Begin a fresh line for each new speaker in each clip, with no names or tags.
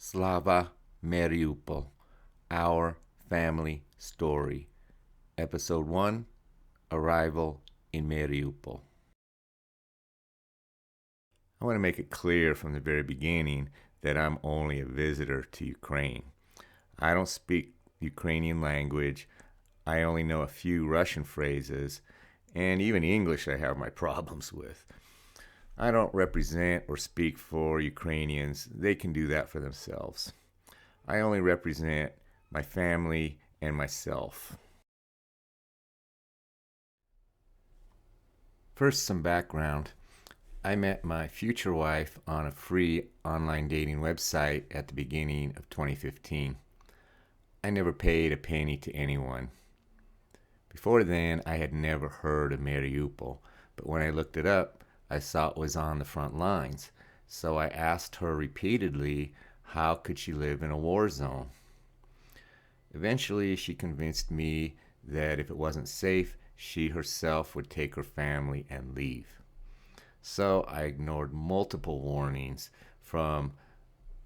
Slava Mariupol, Our Family Story. Episode 1, Arrival in Mariupol. I want to make it clear from the very beginning that I'm only a visitor to Ukraine. I don't speak Ukrainian language. I only know a few Russian phrases, and even English I have my problems with. I don't represent or speak for Ukrainians. They can do that for themselves. I only represent my family and myself. First, some background. I met my future wife on a free online dating website at the beginning of 2015. I never paid a penny to anyone. Before then, I had never heard of Mariupol, but when I looked it up, I saw it was on the front lines. So I asked her repeatedly how could she live in a war zone. Eventually, she convinced me that if it wasn't safe, she herself would take her family and leave. So I ignored multiple warnings from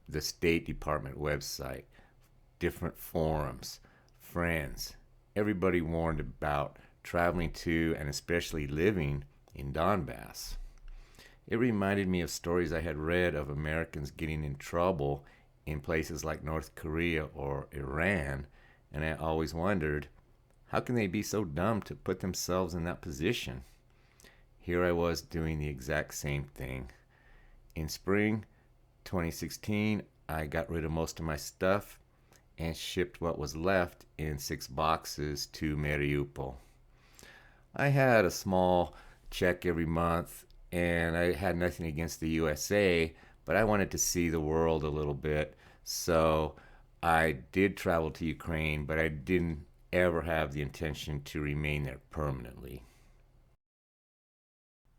the State Department website, different forums, friends. Everybody warned about traveling to and especially living in Donbas. It reminded me of stories I had read of Americans getting in trouble in places like North Korea or Iran, and I always wondered, how can they be so dumb to put themselves in that position? Here I was doing the exact same thing. In spring 2016, I got rid of most of my stuff and shipped what was left in 6 boxes to Mariupol. I had a small check every month, and I had nothing against the USA, but I wanted to see the world a little bit, so I did travel to Ukraine, but I didn't ever have the intention to remain there permanently.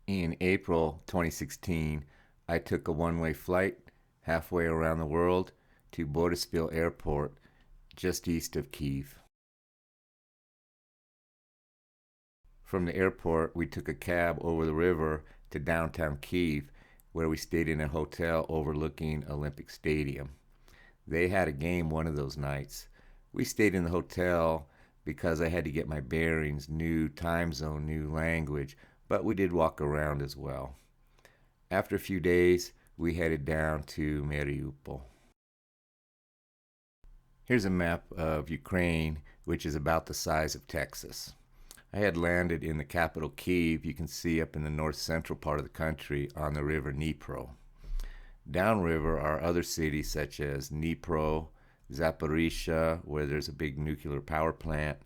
In April 2016, I took a one-way flight halfway around the world to Boryspil Airport, just east of Kiev. From the airport, we took a cab over the river to downtown Kiev, where we stayed in a hotel overlooking Olympic Stadium. They had a game one of those nights. We stayed in the hotel because I had to get my bearings, new time zone, new language, but we did walk around as well. After a few days, we headed down to Mariupol. Here's a map of Ukraine, which is about the size of Texas. I had landed in the capital Kyiv, you can see up in the north central part of the country on the river Dnipro. Downriver are other cities such as Dnipro, Zaporizhia, where there's a big nuclear power plant,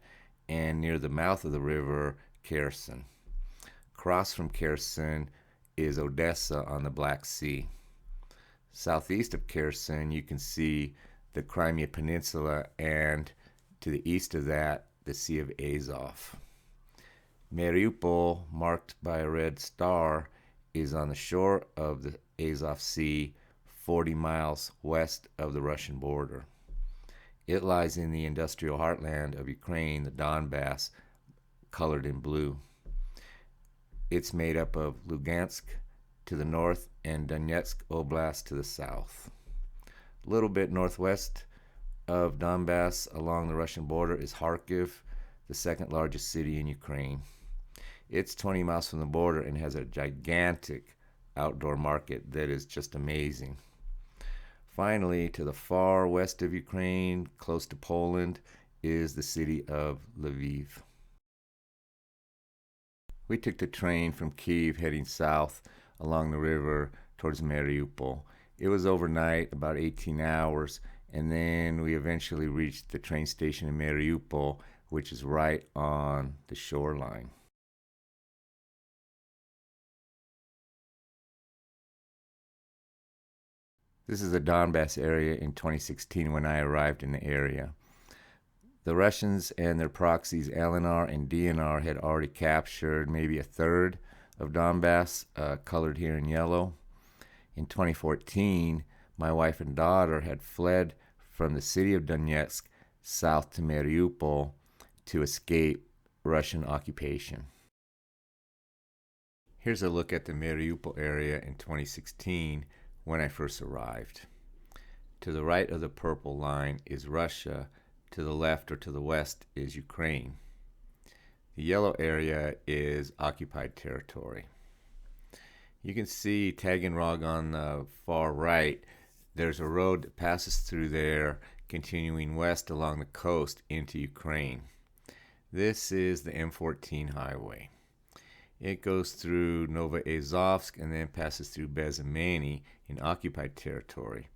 and near the mouth of the river, Kherson. Across from Kherson is Odessa on the Black Sea. Southeast of Kherson, you can see the Crimea Peninsula, and to the east of that, the Sea of Azov. Mariupol, marked by a red star, is on the shore of the Azov Sea, 40 miles west of the Russian border. It lies in the industrial heartland of Ukraine, the Donbas, colored in blue. It's made up of Lugansk to the north and Donetsk Oblast to the south. A little bit northwest of Donbas along the Russian border is Kharkiv, the second largest city in Ukraine. It's 20 miles from the border and has a gigantic outdoor market that is just amazing. Finally, to the far west of Ukraine, close to Poland, is the city of Lviv. We took the train from Kyiv heading south along the river towards Mariupol. It was overnight, about 18 hours, and then we eventually reached the train station in Mariupol, which is right on the shoreline. This is the Donbass area in 2016 when I arrived in the area. The Russians and their proxies LNR and DNR had already captured maybe a third of Donbass, colored here in yellow. In 2014, my wife and daughter had fled from the city of Donetsk south to Mariupol to escape Russian occupation. Here's a look at the Mariupol area in 2016 when I first arrived. To the right of the purple line is Russia. To the left or to the west is Ukraine. The yellow area is occupied territory. You can see Taganrog on the far right. There's a road that passes through there, continuing west along the coast into Ukraine. This is the M14 highway. It goes through Novoazovsk and then passes through Bezymany in occupied territory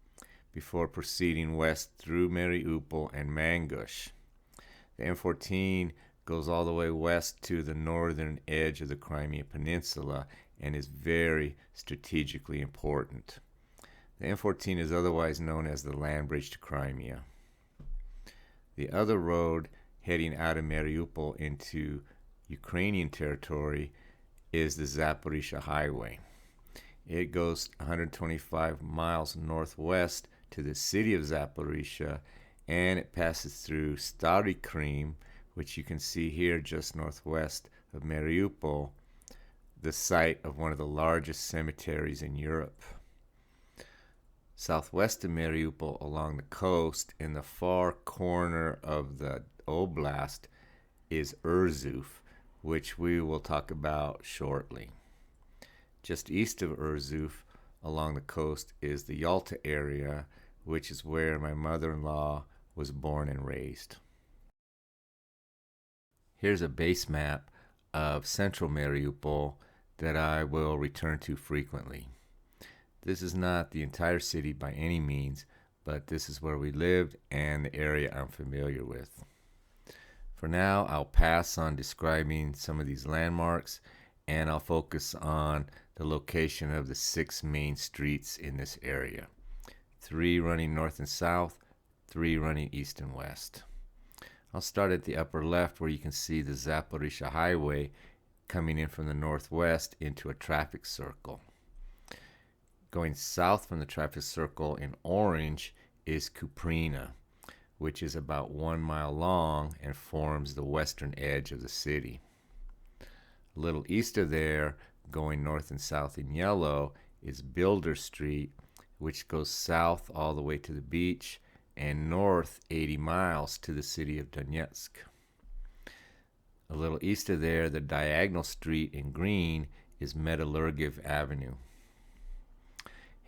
before proceeding west through Mariupol and Mangush. The M14 goes all the way west to the northern edge of the Crimea Peninsula and is very strategically important. The M14 is otherwise known as the land bridge to Crimea. The other road heading out of Mariupol into Ukrainian territory is the Zaporizhzhia Highway. It goes 125 miles northwest to the city of Zaporizhzhia, and it passes through Stary Krim, which you can see here just northwest of Mariupol, the site of one of the largest cemeteries in Europe. Southwest of Mariupol along the coast, in the far corner of the oblast, is Urzuf, which we will talk about shortly. Just east of Urzuf along the coast is the Yalta area, which is where my mother-in-law was born and raised. Here's a base map of central Mariupol that I will return to frequently. This is not the entire city by any means, but this is where we lived and the area I'm familiar with. For now, I'll pass on describing some of these landmarks, and I'll focus on the location of the 6 main streets in this area. 3 running north and south, 3 running east and west. I'll start at the upper left where you can see the Zaporizhzhia Highway coming in from the northwest into a traffic circle. Going south from the traffic circle in orange is Kuprina, which is about 1 mile long and forms the western edge of the city. A little east of there, going north and south in yellow, is Builder Street, which goes south all the way to the beach and north 80 miles to the city of Donetsk. A little east of there, the diagonal street in green is Metallurgiv Avenue.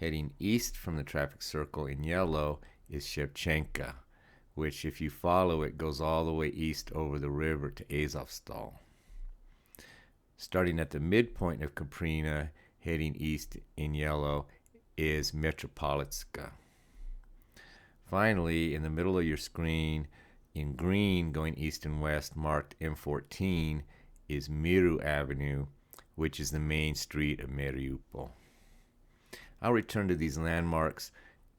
Heading east from the traffic circle in yellow is Shevchenka, which if you follow it goes all the way east over the river to Azovstal. Starting at the midpoint of Kuprina, heading east in yellow, is Metropolitska. Finally, in the middle of your screen, in green going east and west, marked M14, is Miru Avenue, which is the main street of Mariupol. I'll return to these landmarks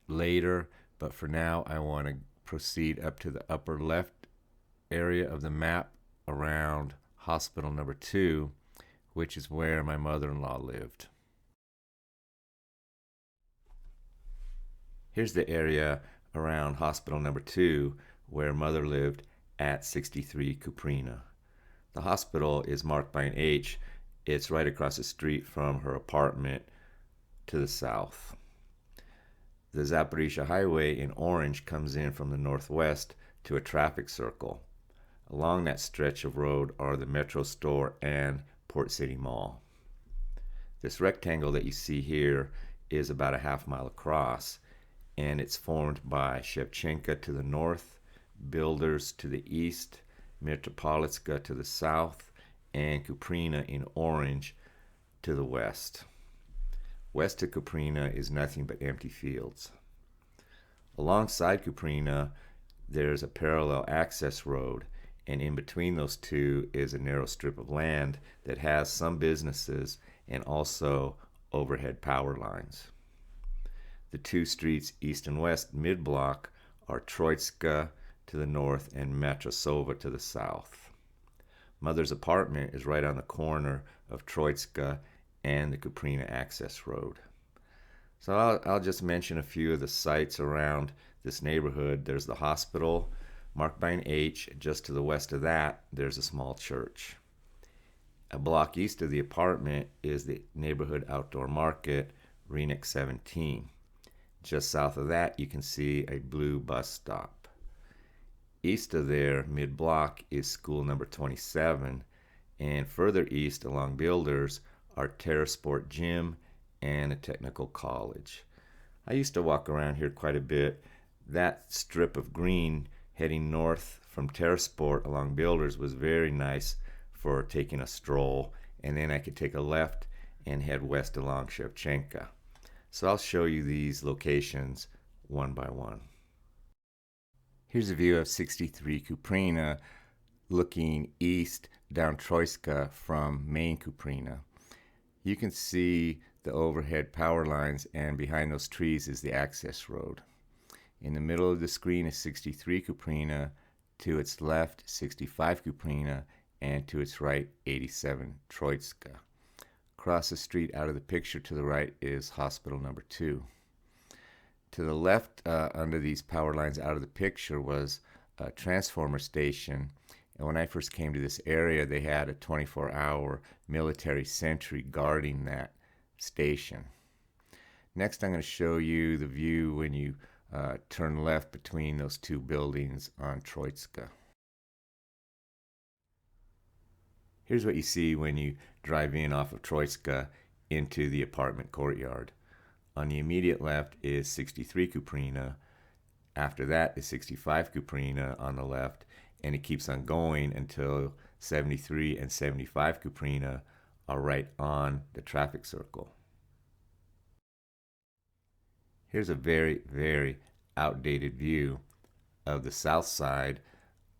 later, but for now I want to proceed up to the upper left area of the map around Hospital Number 2, which is where my mother-in-law lived. Here's the area around Hospital Number 2 where Mother lived at 63 Kuprina. The hospital is marked by an H. It's right across the street from her apartment to the south. The Zaporizhzhia Highway in orange comes in from the northwest to a traffic circle. Along that stretch of road are the Metro Store and Port City Mall. This rectangle that you see here is about a half mile across, and it's formed by Shevchenka to the north, Builders to the east, Metropolitska to the south, and Kuprina in orange to the west. West of Kuprina is nothing but empty fields. Alongside Kuprina, there's a parallel access road, and in between those two is a narrow strip of land that has some businesses and also overhead power lines. The 2 streets east and west mid-block are Troitska to the north and Matrosova to the south. Mother's apartment is right on the corner of Troitska and the Kuprina access road. So I'll just mention a few of the sites around this neighborhood. There's the hospital, marked by an H. Just to the west of that, there's a small church. A block east of the apartment is the neighborhood outdoor market, Renik 17. Just south of that, you can see a blue bus stop. East of there, mid-block, is school number 27, and further east along Builders are Terrasport Gym and a technical college. I used to walk around here quite a bit. That strip of green heading north from Terrasport along Builders was very nice for taking a stroll, and then I could take a left and head west along Shevchenka. So I'll show you these locations one by one. Here's a view of 63 Kuprina looking east down Troitska from main Kuprina. You can see the overhead power lines, and behind those trees is the access road. In the middle of the screen is 63 Kuprina, to its left 65 Kuprina, and to its right 87 Troitska. Across the street out of the picture to the right is hospital number 2. To the left under these power lines out of the picture was a transformer station, and when I first came to this area they had a 24-hour military sentry guarding that station. Next I'm going to show you the view when you turn left between those two buildings on Troitska. Here's what you see when you drive in off of Troitska into the apartment courtyard. On the immediate left is 63 Kuprina. After that is 65 Kuprina on the left, and it keeps on going until 73 and 75 Kuprina are right on the traffic circle. Here's a very, very outdated view of the south side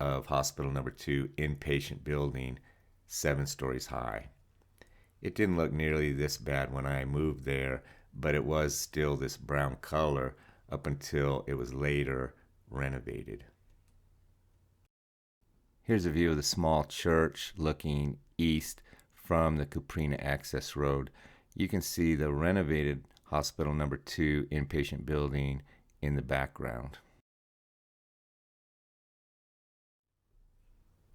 of hospital number 2 inpatient building, 7 stories high. It didn't look nearly this bad when I moved there, but it was still this brown color up until it was later renovated. Here's a view of the small church looking east from the Kuprina access road. You can see the renovated hospital number 2 inpatient building in the background.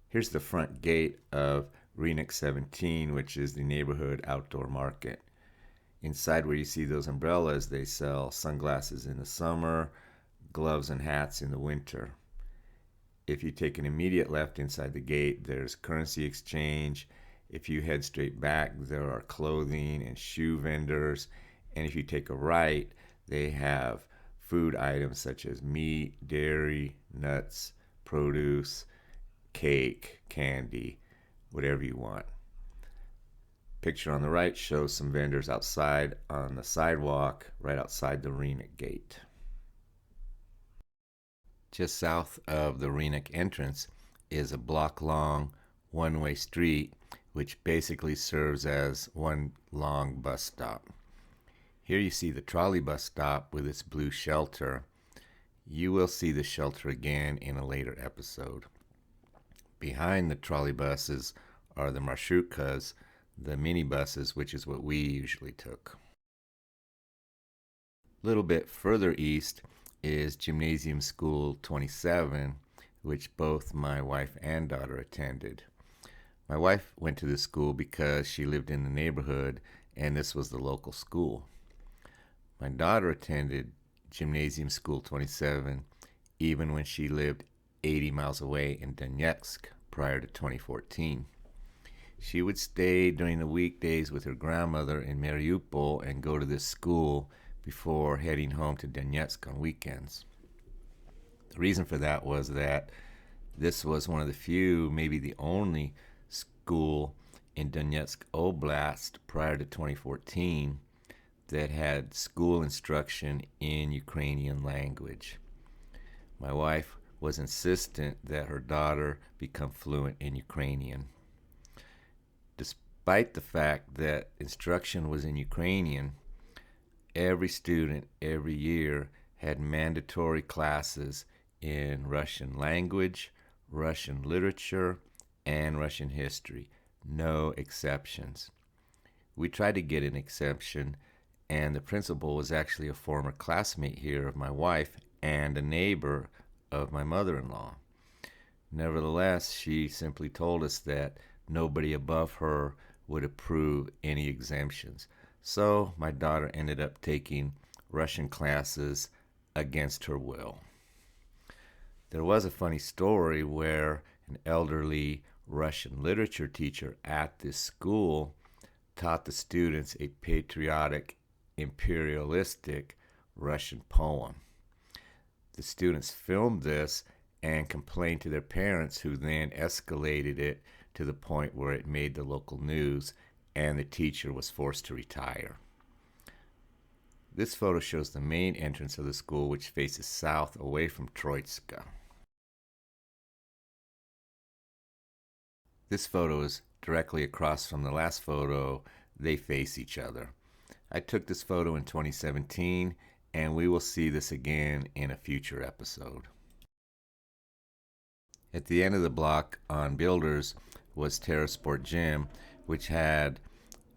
Here's the front gate of Renick 17, which is the neighborhood outdoor market. Inside where you see those umbrellas, they sell sunglasses in the summer, gloves and hats in the winter. If you take an immediate left inside the gate, there's currency exchange. If you head straight back, there are clothing and shoe vendors. And if you take a right, they have food items such as meat, dairy, nuts, produce, cake, candy, whatever you want. Picture on the right shows some vendors outside on the sidewalk right outside the Renick gate. Just south of the Renick entrance is a block-long one-way street which basically serves as one long bus stop. Here you see the trolley bus stop with its blue shelter. You will see the shelter again in a later episode. Behind the trolley buses are the marshrutkas, the minibuses, which is what we usually took. A little bit further east is Gymnasium School 27, which both my wife and daughter attended. My wife went to this school because she lived in the neighborhood and this was the local school. My daughter attended Gymnasium School 27 even when she lived 80 miles away in Donetsk prior to 2014. She would stay during the weekdays with her grandmother in Mariupol and go to this school before heading home to Donetsk on weekends. The reason for that was that this was one of the few, maybe the only, school in Donetsk Oblast prior to 2014 that had school instruction in Ukrainian language. My wife was insistent that her daughter become fluent in Ukrainian. Despite the fact that instruction was in Ukrainian, every student every year had mandatory classes in Russian language, Russian literature, and Russian history. No exceptions. We tried to get an exception, and the principal was actually a former classmate here of my wife and a neighbor of my mother-in-law. Nevertheless, she simply told us that nobody above her would approve any exemptions. So my daughter ended up taking Russian classes against her will. There was a funny story where an elderly Russian literature teacher at this school taught the students a patriotic, imperialistic Russian poem. The students filmed this and complained to their parents, who then escalated it to the point where it made the local news and the teacher was forced to retire. This photo shows the main entrance of the school, which faces south away from Troitska. This photo is directly across from the last photo. They face each other. I took this photo in 2017, and we will see this again in a future episode. At the end of the block on Builders was Terrasport Gym, which had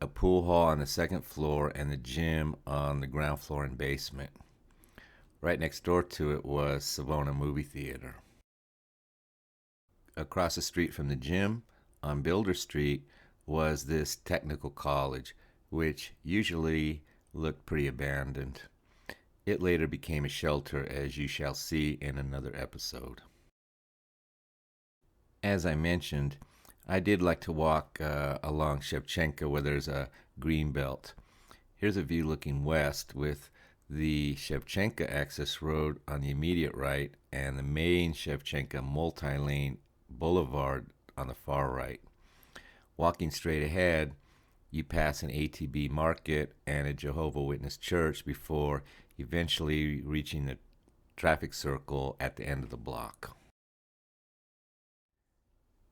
a pool hall on the second floor and the gym on the ground floor and basement. Right next door to it was Savona Movie Theater. Across the street from the gym, on Builder Street, was this technical college, which usually looked pretty abandoned. It later became a shelter, as you shall see in another episode. As I mentioned, I did like to walk along Shevchenka, where there's a green belt. Here's a view looking west with the Shevchenka access road on the immediate right and the main Shevchenka multi-lane boulevard on the far right. Walking straight ahead, you pass an ATB market and a Jehovah's Witness church before eventually reaching the traffic circle at the end of the block.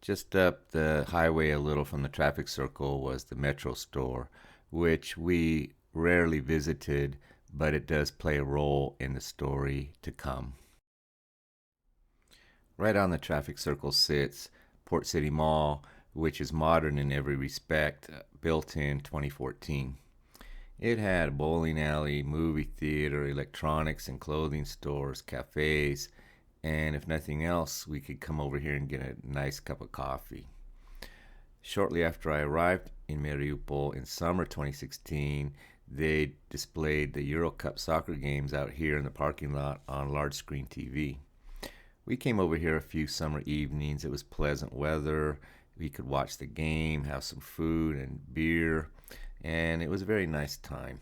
Just up the highway a little from the traffic circle was the Metro store, which we rarely visited, but it does play a role in the story to come. Right on the traffic circle sits Port City Mall, which is modern in every respect, built in 2014. It had a bowling alley, movie theater, electronics and clothing stores, cafes, and if nothing else, we could come over here and get a nice cup of coffee. Shortly after I arrived in Mariupol in summer 2016, they displayed the Euro Cup soccer games out here in the parking lot on large screen TV. We came over here a few summer evenings. It was pleasant weather. We could watch the game, have some food and beer, and it was a very nice time.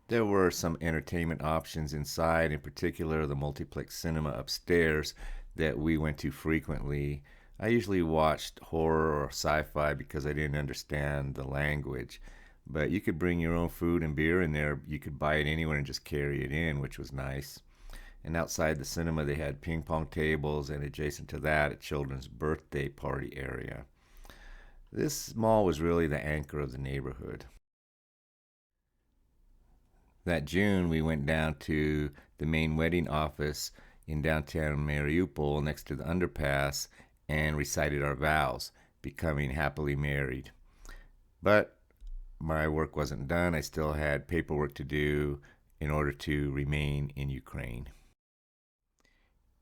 There were some entertainment options inside, in particular the multiplex cinema upstairs that we went to frequently. I usually watched horror or sci-fi because I didn't understand the language, but you could bring your own food and beer in there. You could buy it anywhere and just carry it in, which was nice. And outside the cinema, they had ping pong tables, and adjacent to that, a children's birthday party area. This mall was really the anchor of the neighborhood. That June, we went down to the main wedding office in downtown Mariupol next to the underpass and recited our vows, becoming happily married. But my work wasn't done. I still had paperwork to do in order to remain in Ukraine.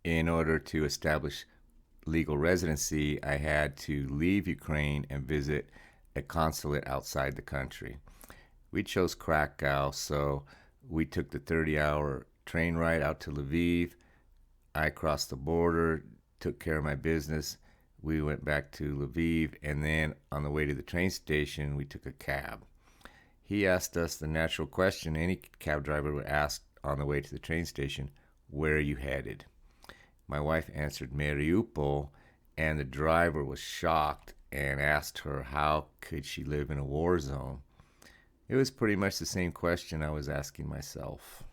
In order to establish legal residency, I had to leave Ukraine and visit a consulate outside the country. We chose Krakow, so we took the 30-hour train ride out to Lviv. I crossed the border, took care of my business. We went back to Lviv, and then on the way to the train station, we took a cab. He asked us the natural question any cab driver would ask on the way to the train station: where are you headed? My wife answered Mariupol, and the driver was shocked and asked her how could she live in a war zone. It was pretty much the same question I was asking myself.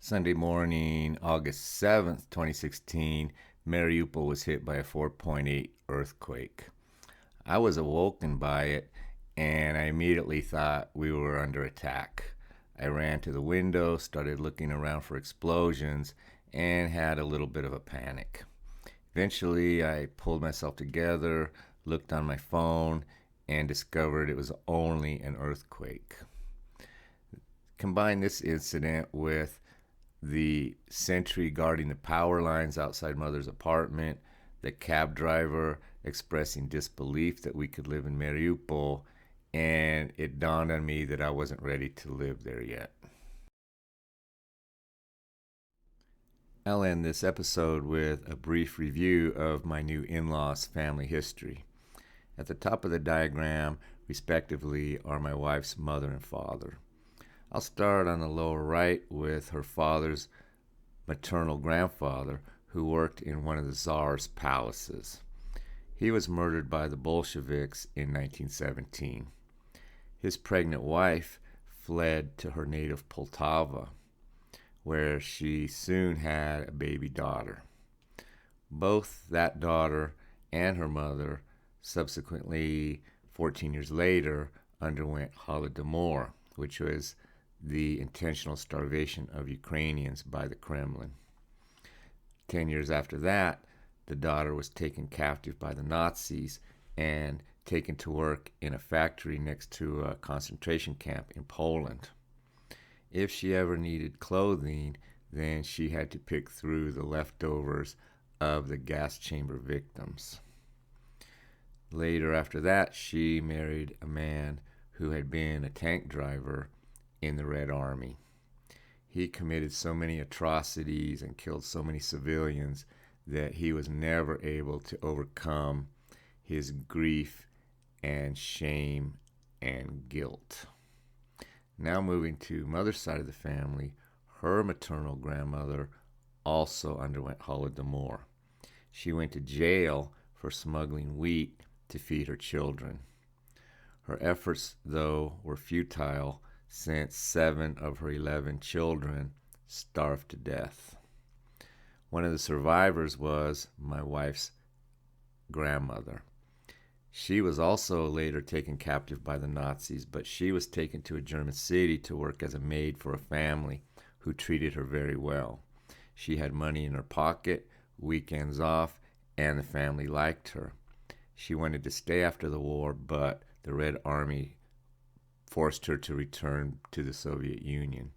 Sunday morning, August 7th, 2016, Mariupol was hit by a 4.8 earthquake. I was awoken by it, and I immediately thought we were under attack. I ran to the window, started looking around for explosions, and had a little bit of a panic. Eventually, I pulled myself together, looked on my phone, and discovered it was only an earthquake. Combine this incident with the sentry guarding the power lines outside Mother's apartment, the cab driver expressing disbelief that we could live in Mariupol, and it dawned on me that I wasn't ready to live there yet. I'll end this episode with a brief review of my new in-laws' family history. At the top of the diagram, respectively, are my wife's mother and father. I'll start on the lower right with her father's maternal grandfather, who worked in one of the Tsar's palaces. He was murdered by the Bolsheviks in 1917. His pregnant wife fled to her native Poltava, where she soon had a baby daughter. Both that daughter and her mother subsequently, 14 years later, underwent Holodomor, which was the intentional starvation of Ukrainians by the Kremlin. 10 years after that, the daughter was taken captive by the Nazis and taken to work in a factory next to a concentration camp in Poland. If she ever needed clothing, then she had to pick through the leftovers of the gas chamber victims. Later after that, she married a man who had been a tank driver in the Red Army. He committed so many atrocities and killed so many civilians that he was never able to overcome his grief and shame and guilt. Now moving to mother's side of the family, her maternal grandmother also underwent Holodomor. She went to jail for smuggling wheat to feed her children. Her efforts, though, were futile since 7 of her 11 children starved to death. One of the survivors was my wife's grandmother. She was also later taken captive by the Nazis, but she was taken to a German city to work as a maid for a family who treated her very well. She had money in her pocket, weekends off, and the family liked her. She wanted to stay after the war, but the Red Army forced her to return to the Soviet Union.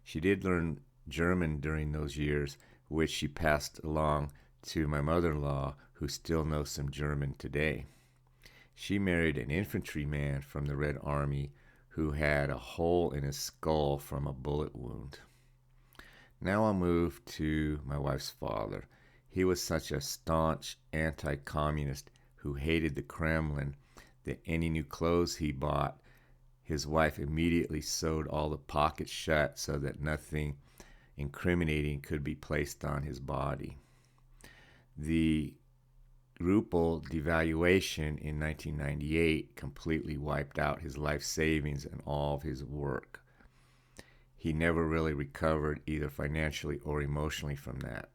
She did learn German during those years, which she passed along to my mother-in-law, who still knows some German today. She married an infantryman from the Red Army who had a hole in his skull from a bullet wound. Now I'll move to my wife's father. He was such a staunch anti-communist who hated the Kremlin that any new clothes he bought, his wife immediately sewed all the pockets shut so that nothing incriminating could be placed on his body. The ruble devaluation in 1998 completely wiped out his life savings and all of his work. He never really recovered either financially or emotionally from that.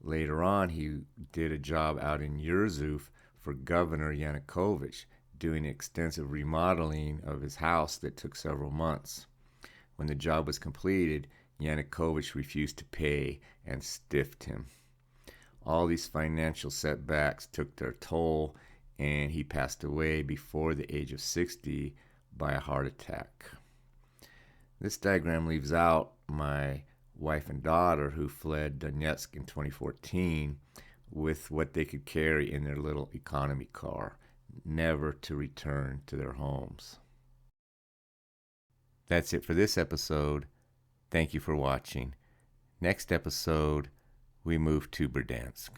Later on, he did a job out in Yerzuf for Governor Yanukovych, doing extensive remodeling of his house that took several months. When the job was completed, Yanukovych refused to pay and stiffed him. All these financial setbacks took their toll, and he passed away before the age of 60 by a heart attack. This diagram leaves out my wife and daughter who fled Donetsk in 2014 with what they could carry in their little economy car, never to return to their homes. That's it for this episode. Thank you for watching. Next episode, we move to Berdansk.